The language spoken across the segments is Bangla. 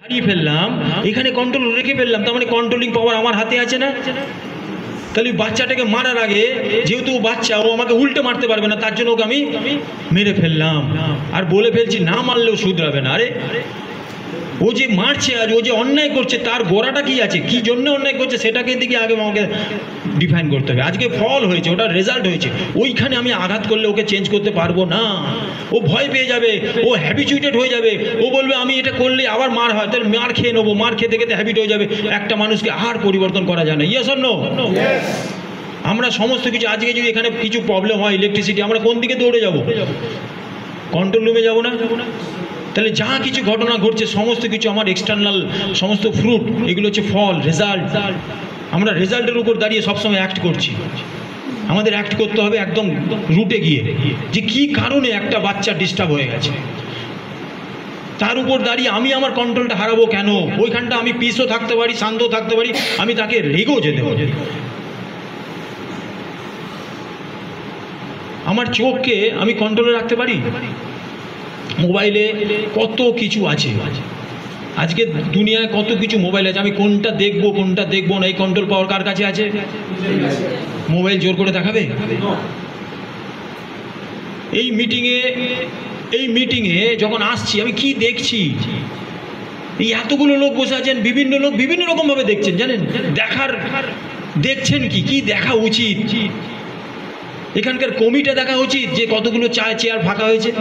হারিয়ে ফেললাম, এখানে কন্ট্রোল রেখে ফেললাম, তার মানে কন্ট্রোলিং পাওয়ার আমার হাতে আছে না? তাহলে বাচ্চাটাকে মারার আগে যেহেতু বাচ্চা, ও আমাকে উল্টে মারতে পারবে না, তার জন্য ওকে আমি মেরে ফেললাম। আর বলে ফেলছি না মারলেও শুধরাবে না। আরে ও যে মারছে আজ, ও যে অন্যায় করছে, তার গোড়াটা কি আছে, কি জন্য অন্যায় করছে সেটাকে দিকে আগে আমাকে ডিফাইন করতে হবে। আজকে ফল হয়েছে, ওটা রেজাল্ট হয়েছে, ওইখানে আমি আঘাত করলে ওকে চেঞ্জ করতে পারবো না। ও ভয় পেয়ে যাবে, ও হ্যাবিচুয়েটেড হয়ে যাবে, ও বলবে আমি এটা করলে আবার মার হয়, তাহলে মার খেয়ে নেবো, মার খেতে খেতে হ্যাবিট হয়ে যাবে। একটা মানুষকে আর পরিবর্তন করা যায় না। Yes or no? আমরা সমস্ত কিছু, আজকে যদি এখানে কিছু প্রবলেম হয় ইলেকট্রিসিটি, আমরা কোন দিকে দৌড়ে যাব? কন্ট্রোল রুমে যাবো না? তাহলে যা কিছু ঘটনা ঘটছে সমস্ত কিছু আমার এক্সটার্নাল সমস্ত ফ্রুট, এগুলো হচ্ছে ফল, রেজাল্ট। আমরা রেজাল্টের উপর দাঁড়িয়ে সবসময় অ্যাক্ট করছি। আমাদের অ্যাক্ট করতে হবে একদম রুটে গিয়ে, যে কি কারণে একটা বাচ্চা ডিস্টার্ব হয়ে গেছে, তার উপর দাঁড়িয়ে আমি আমার কন্ট্রোলটা হারাবো কেন? ওইখানটা আমি পিসও থাকতে পারি, শান্তও থাকতে পারি, আমি তাকে রেগেও যেতে পারি। আমার চোখকে আমি কন্ট্রোলে রাখতে পারি। মোবাইলে কত কিছু আছে, আজকে দুনিয়ায় কত কিছু মোবাইল আছে, আমি কোনটা দেখবো কোনটা দেখবো না, এই কন্ট্রোল পাওয়ার কার কাছে আছে? মোবাইল জোর করে দেখাবে? এই মিটিংয়ে যখন আসছি আমি কি দেখছি, এই এতগুলো লোক বসে আছেন, বিভিন্ন লোক বিভিন্ন রকমভাবে দেখছেন, জানেন? দেখছেন কি দেখা উচিত? এখানকার কমিটা দেখা উচিত যে কতগুলো চেয়ার ফাঁকা হয়েছে,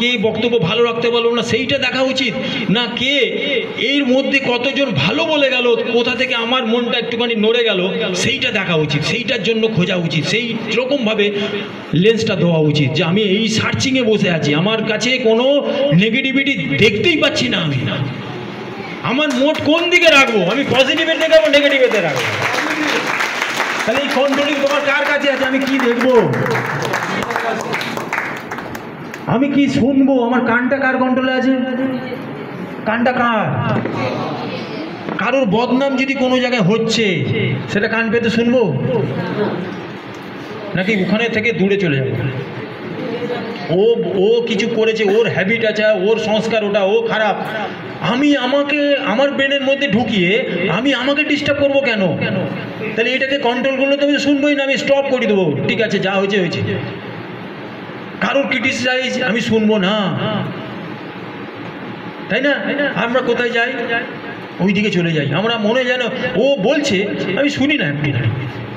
কে বক্তব্য ভালো রাখতে পারলো না সেইটা দেখা উচিত, না কে এর মধ্যে কতজন ভালো বলে গেল, কোথা থেকে আমার মনটা একটুখানি নড়ে গেল, সেইটা দেখা উচিত, সেইটার জন্য খোঁজা উচিত, সেই রকমভাবে লেন্সটা দেওয়া উচিত। যে আমি এই সার্চিংয়ে বসে আছি, আমার কাছে কোনো নেগেটিভিটি দেখতেই পাচ্ছি না, আমি আমার মোট কোন দিকে রাখবো? আমি পজিটিভের দিকে রাখবো, নেগেটিভেতে রাখবো? তাহলে এই কন্ট্রোলিং তোমার কার কাছে আছে? আমি কি দেখবো, আমি কি শুনবো, আমার কানটা কার কন্ট্রোলে আছে? কানটা কার? কারোর বদনাম যদি কোনো জায়গায় হচ্ছে সেটা কান পেতে শুনবো, নাকি ওখানে থেকে দূরে চলে যাবো? ও কিছু করেছে, ওর হ্যাবিট আছে, ওর সংস্কার ওটা, ও খারাপ, আমার ব্রেনের মধ্যে ঢুকিয়ে আমি আমাকে ডিস্টার্ব করবো কেন? তাহলে এটাকে কন্ট্রোল করলে তো আমি শুনবোই না, আমি স্টপ করে দেবো, ঠিক আছে যা হয়েছে হয়েছে। কারোর ক্রিটিসাইজ আমি শুনবো না, তাই না? আমরা কোথায় যাই? ওই দিকে চলে যাই, আমরা মনে যেন ও বলছে আমি শুনি না একটু,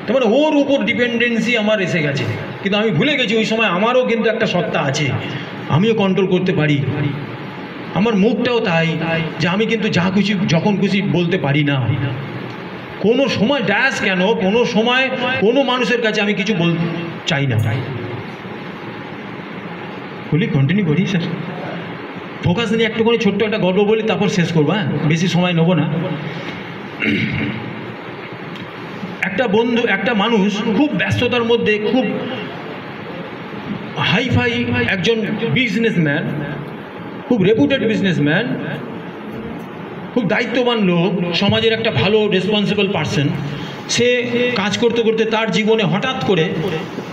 তার মানে ওর উপর ডিপেন্ডেন্সি আমার এসে গেছে। কিন্তু আমি ভুলে গেছি ওই সময় আমারও কিন্তু একটা সত্তা আছে, আমিও কন্ট্রোল করতে পারি। আমার মুখটাও তাই, যে আমি কিন্তু যা খুশি যখন খুশি বলতে পারি না। কোনো সময় ড্যাশ কেন, কোনো সময় কোনো মানুষের কাছে আমি কিছু বলতে চাই না। বলি কন্টিনিউ করি স্যার, ফোকাস নিয়ে একটুখানি ছোট্ট একটা গল্প বলি, তারপর শেষ করবো। হ্যাঁ, বেশি সময় নেবো না। একটা মানুষ খুব ব্যস্ততার মধ্যে, খুব হাইফাই একজন বিজনেসম্যান, খুব রেপুটেড বিজনেসম্যান, খুব দায়িত্ববান লোক, সমাজের একটা ভালো রেসপন্সিবল পার্সন। সে কাজ করতে করতে তার জীবনে হঠাৎ করে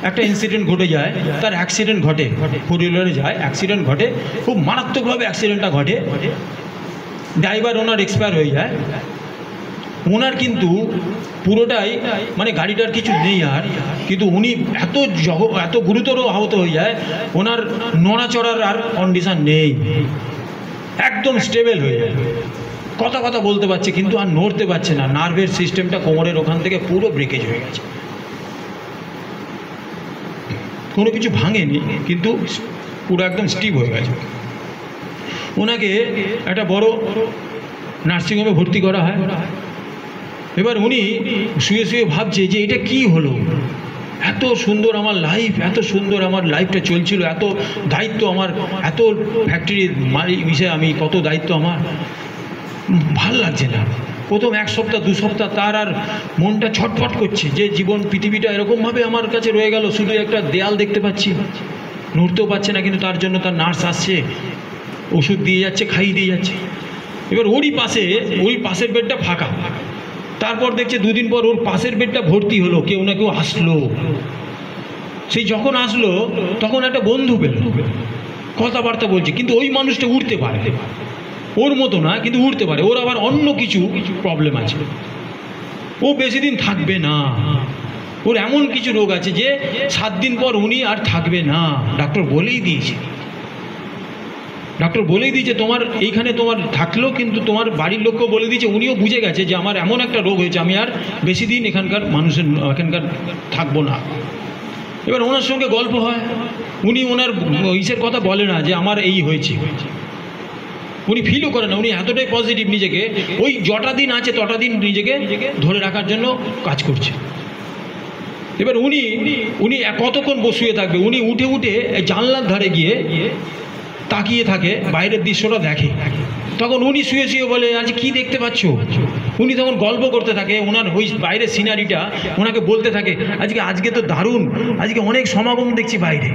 একটা ইনসিডেন্ট ঘটে যায়, তার অ্যাক্সিডেন্ট ঘটে, ফোর হুইলারে যায়, অ্যাক্সিডেন্ট ঘটে, খুব মারাত্মকভাবে অ্যাক্সিডেন্টটা ঘটে, ড্রাইভার ওনার এক্সপায়ার হয়ে যায়। ওনার কিন্তু পুরোটাই মানে গাড়িটার কিছু নেই আর, কিন্তু উনি এত গুরুতর আহত হয়ে যায়, ওনার নড়াচড়ার আর কন্ডিশন নেই, একদম স্টেবল হয়ে যায়, কথা বলতে পারছে কিন্তু আর নড়তে পারছে না, নার্ভের সিস্টেমটা কোমরের ওখান থেকে পুরো ব্রেকেজ হয়ে গেছে, কোনো কিছু ভাঙেনি কিন্তু পুরো একদম স্টিভ হয়ে গেছে। ওনাকে একটা বড় নার্সিংহোমে ভর্তি করা হয়। এবার উনি শুয়ে শুয়ে ভাবছে যে এটা কি হলো, এত সুন্দর আমার লাইফ, এত সুন্দর আমার লাইফটা চলছিল, এত দায়িত্ব আমার, এত ফ্যাক্টরির বিষয়ে আমি কত দায়িত্ব আমার, ভাল লাগছে না। প্রথম 1 সপ্তাহ 2 সপ্তাহ তার আর মনটা ছটফট করছে যে জীবন পৃথিবীটা এরকমভাবে আমার কাছে রয়ে গেল, শুধু একটা দেয়াল দেখতে পাচ্ছি, নড়তেও পারছে না, কিন্তু তার জন্য তার নার্স আসছে, ওষুধ দিয়ে যাচ্ছে, খাইয়ে দিয়ে যাচ্ছে। এবার ওই পাশের বেডটা ফাঁকা, তারপর দেখছে 2 দিন পর ওর পাশের বেডটা ভর্তি হলো, কেউ না কেউ আসলো। সেই যখন আসলো তখন একটা বন্ধু পেল, কথাবার্তা বলছে, কিন্তু ওই মানুষটা উঠতে পারে, ওর মতো না, কিন্তু উঠতে পারে। ওর আবার অন্য কিছু প্রবলেম আছে, ও বেশি দিন থাকবে না। ওর এমন কিছু রোগ আছে যে 7 দিন পর উনি আর থাকবে না। ডাক্তার বলেই দিয়েছে, তোমার এইখানে তোমার থাকলো, কিন্তু তোমার বাড়ির লোককেও বলে দিয়েছে, উনিও বুঝে গেছে যে আমার এমন একটা রোগ হয়েছে, আমি আর বেশি দিন এখানকার থাকবো না। এবার ওনার সঙ্গে গল্প হয়, উনি ওনার ইসের কথা বলে না যে আমার এই হয়েছে, উনি ফিলও করে না। উনি এতটাই পজিটিভ, নিজেকে ওই যটা দিন আছে তটা দিন নিজেকে ধরে রাখার জন্য কাজ করছে। এবার উনি কতক্ষণ শুয়ে থাকবে, উনি উঠে জানলার ধারে গিয়ে তাকিয়ে থাকে, বাইরের দৃশ্যটা দেখে। তখন উনি শুয়ে বলে, আজ কি দেখতে পাচ্ছ? উনি তখন গল্প করতে থাকে, ওনার ওই বাইরের সিনারিটা ওনাকে বলতে থাকে, আজকে তো দারুণ, আজকে অনেক সমাগম দেখছি বাইরে।